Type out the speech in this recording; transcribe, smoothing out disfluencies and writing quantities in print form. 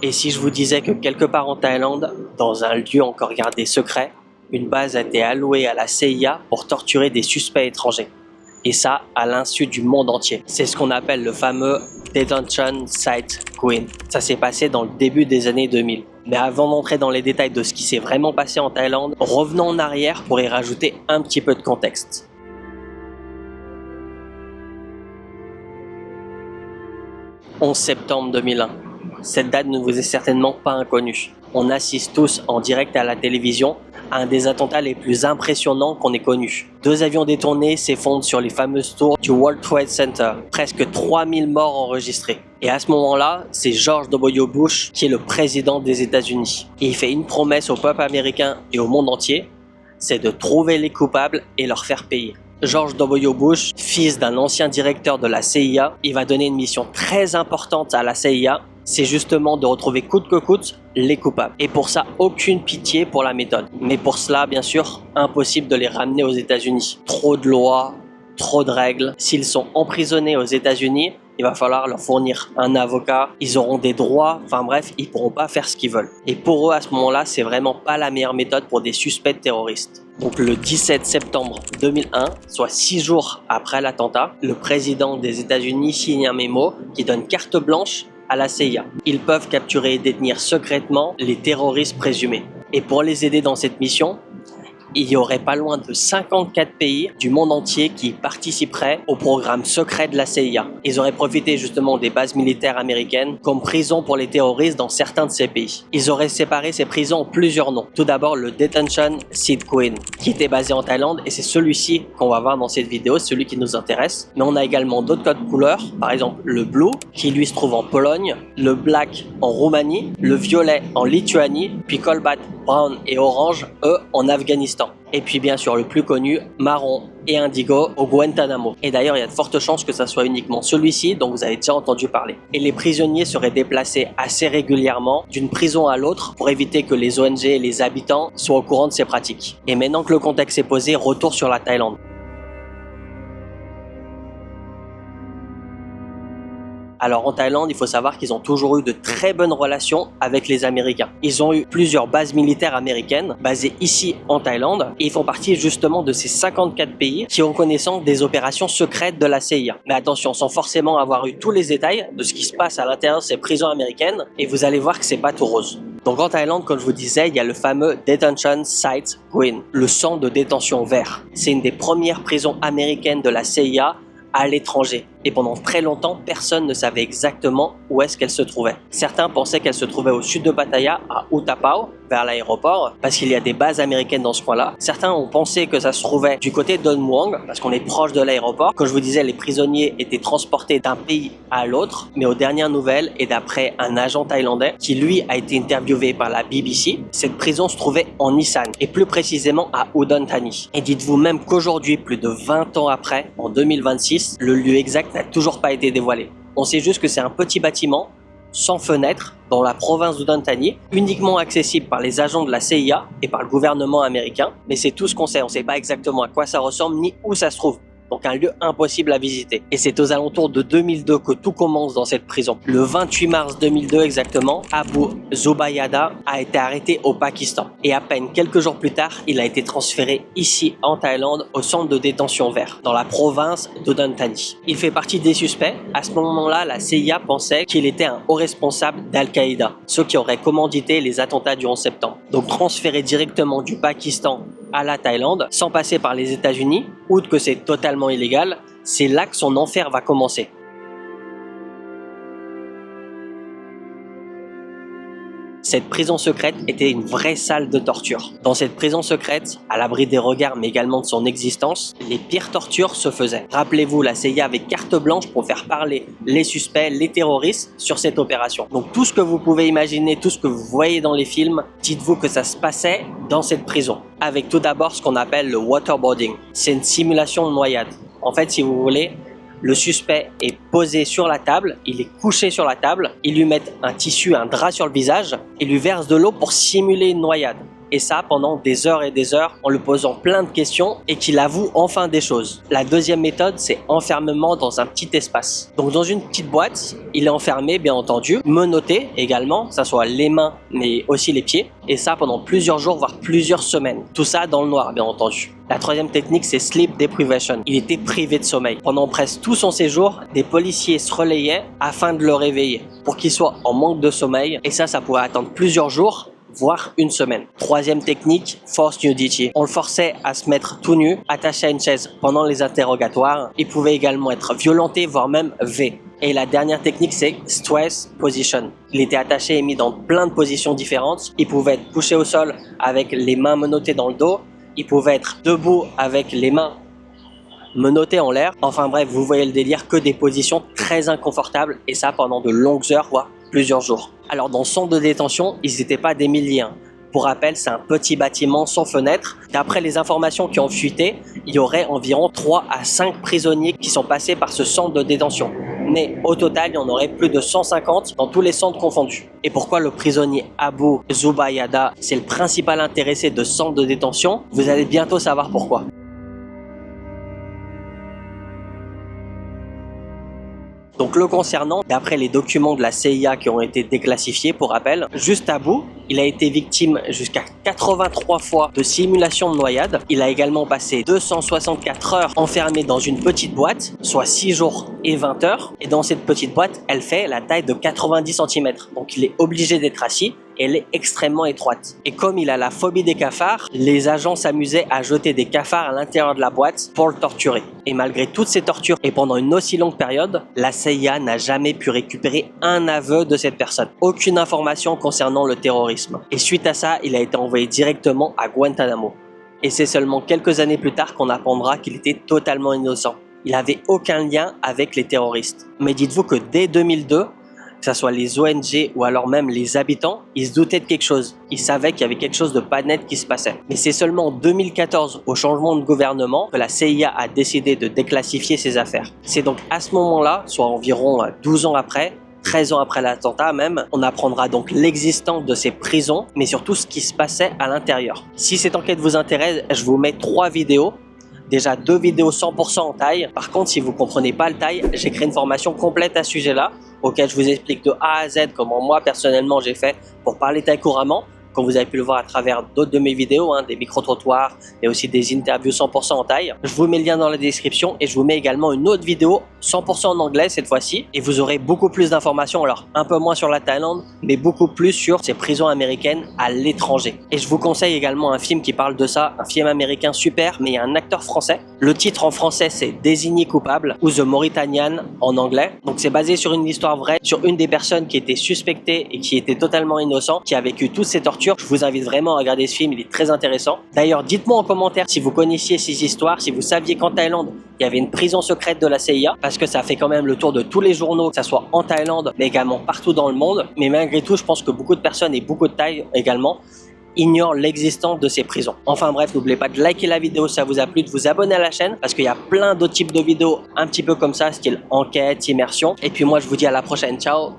Et si je vous disais que quelque part en Thaïlande, dans un lieu encore gardé secret, une base a été allouée à la CIA pour torturer des suspects étrangers. Et ça, à l'insu du monde entier. C'est ce qu'on appelle le fameux Detention Site Queen. Ça s'est passé dans le début des années 2000. Mais avant d'entrer dans les détails de ce qui s'est vraiment passé en Thaïlande, revenons en arrière pour y rajouter un petit peu de contexte. 11 septembre 2001. Cette date ne vous est certainement pas inconnue. On assiste tous en direct à la télévision à un des attentats les plus impressionnants qu'on ait connus. 2 avions détournés s'effondrent sur les fameuses tours du World Trade Center. Presque 3000 morts enregistrés. Et à ce moment-là, c'est George W. Bush qui est le président des États-Unis. Et il fait une promesse au peuple américain et au monde entier, c'est de trouver les coupables et leur faire payer. George W. Bush, fils d'un ancien directeur de la CIA, il va donner une mission très importante à la CIA, c'est justement de retrouver coûte que coûte les coupables. Et pour ça, aucune pitié pour la méthode. Mais pour cela, bien sûr, impossible de les ramener aux États-Unis. Trop de lois, trop de règles. S'ils sont emprisonnés aux États-Unis, il va falloir leur fournir un avocat, ils auront des droits, enfin bref, ils pourront pas faire ce qu'ils veulent. Et pour eux, à ce moment-là, c'est vraiment pas la meilleure méthode pour des suspects terroristes. Donc le 17 septembre 2001, soit 6 jours après l'attentat, le président des États-Unis signe un mémo qui donne carte blanche à la CIA. Ils peuvent capturer et détenir secrètement les terroristes présumés. Et pour les aider dans cette mission, il y aurait pas loin de 54 pays du monde entier qui participeraient au programme secret de la CIA. Ils auraient profité justement des bases militaires américaines comme prison pour les terroristes dans certains de ces pays. Ils auraient séparé ces prisons en plusieurs noms. Tout d'abord le Detention Site Queen, qui était basé en Thaïlande, et c'est celui-ci qu'on va voir dans cette vidéo, celui qui nous intéresse. Mais on a également d'autres codes couleurs, par exemple le Blue, qui lui se trouve en Pologne, le Black en Roumanie, le Violet en Lituanie, puis Cobalt, Brown et Orange, eux, en Afghanistan. Et puis bien sûr le plus connu, marron et indigo au Guantanamo. Et d'ailleurs il y a de fortes chances que ça soit uniquement celui-ci dont vous avez déjà entendu parler. Et les prisonniers seraient déplacés assez régulièrement d'une prison à l'autre pour éviter que les ONG et les habitants soient au courant de ces pratiques. Et maintenant que le contexte est posé, retour sur la Thaïlande. Alors en Thaïlande, il faut savoir qu'ils ont toujours eu de très bonnes relations avec les Américains. Ils ont eu plusieurs bases militaires américaines basées ici en Thaïlande et ils font partie justement de ces 54 pays qui ont connaissance des opérations secrètes de la CIA. Mais attention, sans forcément avoir eu tous les détails de ce qui se passe à l'intérieur de ces prisons américaines, et vous allez voir que c'est pas tout rose. Donc en Thaïlande, comme je vous disais, il y a le fameux Detention Site Queen, le centre de détention vert. C'est une des premières prisons américaines de la CIA à l'étranger. Et pendant très longtemps, personne ne savait exactement où est-ce qu'elle se trouvait. Certains pensaient qu'elle se trouvait au sud de Pattaya, à Utapao, vers l'aéroport, parce qu'il y a des bases américaines dans ce coin-là. Certains ont pensé que ça se trouvait du côté de Don Muang, parce qu'on est proche de l'aéroport. Comme je vous disais, les prisonniers étaient transportés d'un pays à l'autre, mais aux dernières nouvelles, et d'après un agent thaïlandais, qui lui a été interviewé par la BBC, cette prison se trouvait en Isan, et plus précisément à Udon Thani. Et dites-vous même qu'aujourd'hui, plus de 20 ans après, en 2026, le lieu exact n'a toujours pas été dévoilé. On sait juste que c'est un petit bâtiment sans fenêtre dans la province d'Udon Thani, uniquement accessible par les agents de la CIA et par le gouvernement américain, mais c'est tout ce qu'on sait. On ne sait pas exactement à quoi ça ressemble ni où ça se trouve. Donc un lieu impossible à visiter. Et c'est aux alentours de 2002 que tout commence dans cette prison. Le 28 mars 2002 exactement, Abu Zubaydah a été arrêté au Pakistan. Et à peine quelques jours plus tard, il a été transféré ici en Thaïlande au centre de détention vert, dans la province d'Udon Thani. Il fait partie des suspects. À ce moment-là, la CIA pensait qu'il était un haut responsable d'Al-Qaïda, ceux qui auraient commandité les attentats du 11 septembre. Donc transféré directement du Pakistan à la Thaïlande, sans passer par les États-Unis, outre que c'est totalement illégal, c'est là que son enfer va commencer. Cette prison secrète était une vraie salle de torture. Dans cette prison secrète, à l'abri des regards mais également de son existence, les pires tortures se faisaient. Rappelez-vous, la CIA avait carte blanche pour faire parler les suspects, les terroristes sur cette opération. Donc tout ce que vous pouvez imaginer, tout ce que vous voyez dans les films, dites-vous que ça se passait dans cette prison. Avec tout d'abord ce qu'on appelle le waterboarding. C'est une simulation de noyade. En fait, si vous voulez, le suspect est posé sur la table, il est couché sur la table, ils lui mettent un tissu, un drap sur le visage et lui versent de l'eau pour simuler une noyade. et ça pendant des heures et des heures en lui posant plein de questions et qu'il avoue enfin des choses. La deuxième méthode, c'est enfermement dans un petit espace. Donc dans une petite boîte, il est enfermé bien entendu, menotté également, que ça soit les mains mais aussi les pieds, et ça pendant plusieurs jours voire plusieurs semaines. Tout ça dans le noir bien entendu. La troisième technique, c'est sleep deprivation. Il était privé de sommeil. Pendant presque tout son séjour, des policiers se relayaient afin de le réveiller pour qu'il soit en manque de sommeil, et ça pouvait attendre plusieurs jours voire une semaine. Troisième technique, forced nudity. On le forçait à se mettre tout nu, attaché à une chaise pendant les interrogatoires. Il pouvait également être violenté, voire même V. Et la dernière technique, c'est stress position. Il était attaché et mis dans plein de positions différentes. Il pouvait être couché au sol avec les mains menottées dans le dos. Il pouvait être debout avec les mains menottées en l'air. Enfin bref, vous voyez le délire, que des positions très inconfortables, et ça pendant de longues heures, voire plusieurs jours. Alors dans le centre de détention, ils n'étaient pas des milliers. Pour rappel, c'est un petit bâtiment sans fenêtre. D'après les informations qui ont fuité, il y aurait environ 3 à 5 prisonniers qui sont passés par ce centre de détention. Mais au total, il y en aurait plus de 150 dans tous les centres confondus. Et pourquoi le prisonnier Abu Zubaydah, c'est le principal intéressé de ce centre de détention? Vous allez bientôt savoir pourquoi. Donc le concernant, d'après les documents de la CIA qui ont été déclassifiés, pour rappel, juste Abu, il a été victime jusqu'à 83 fois de simulation de noyade. Il a également passé 264 heures enfermé dans une petite boîte, soit 6 jours et 20 heures. Et dans cette petite boîte, elle fait la taille de 90 cm. Donc il est obligé d'être assis. Elle est extrêmement étroite. Et comme il a la phobie des cafards, les agents s'amusaient à jeter des cafards à l'intérieur de la boîte pour le torturer. Et malgré toutes ces tortures et pendant une aussi longue période, la CIA n'a jamais pu récupérer un aveu de cette personne. Aucune information concernant le terrorisme. Et suite à ça, il a été envoyé directement à Guantanamo. Et c'est seulement quelques années plus tard qu'on apprendra qu'il était totalement innocent. Il n'avait aucun lien avec les terroristes. Mais dites-vous que dès 2002, que ce soit les ONG ou alors même les habitants, ils se doutaient de quelque chose. Ils savaient qu'il y avait quelque chose de pas net qui se passait. Mais c'est seulement en 2014, au changement de gouvernement, que la CIA a décidé de déclassifier ses affaires. C'est donc à ce moment-là, soit environ 12 ans après, 13 ans après l'attentat même, on apprendra donc l'existence de ces prisons, mais surtout ce qui se passait à l'intérieur. Si cette enquête vous intéresse, je vous mets 3 vidéos. Déjà 2 vidéos 100% en thaï. Par contre, si vous comprenez pas le thaï, j'ai créé une formation complète à ce sujet-là, auquel je vous explique de A à Z comment moi personnellement j'ai fait pour parler thaï couramment. Comme vous avez pu le voir à travers d'autres de mes vidéos, des micro-trottoirs, mais aussi des interviews 100% en thaï. Je vous mets le lien dans la description et je vous mets également une autre vidéo 100% en anglais cette fois-ci. Et vous aurez beaucoup plus d'informations, alors un peu moins sur la Thaïlande, mais beaucoup plus sur ces prisons américaines à l'étranger. Et je vous conseille également un film qui parle de ça, un film américain super, mais il y a un acteur français. Le titre en français c'est Désigné coupable ou The Mauritanian en anglais. Donc c'est basé sur une histoire vraie, sur une des personnes qui était suspectée et qui était totalement innocent, qui a vécu toutes ces tortures. Je vous invite vraiment à regarder ce film, il est très intéressant. D'ailleurs, dites-moi en commentaire si vous connaissiez ces histoires, si vous saviez qu'en Thaïlande, il y avait une prison secrète de la CIA, parce que ça fait quand même le tour de tous les journaux, que ça soit en Thaïlande, mais également partout dans le monde. Mais malgré tout, je pense que beaucoup de personnes et beaucoup de Thaïs également ignorent l'existence de ces prisons. Enfin bref, n'oubliez pas de liker la vidéo si ça vous a plu, de vous abonner à la chaîne, parce qu'il y a plein d'autres types de vidéos un petit peu comme ça, style enquête, immersion. Et puis moi, je vous dis à la prochaine. Ciao!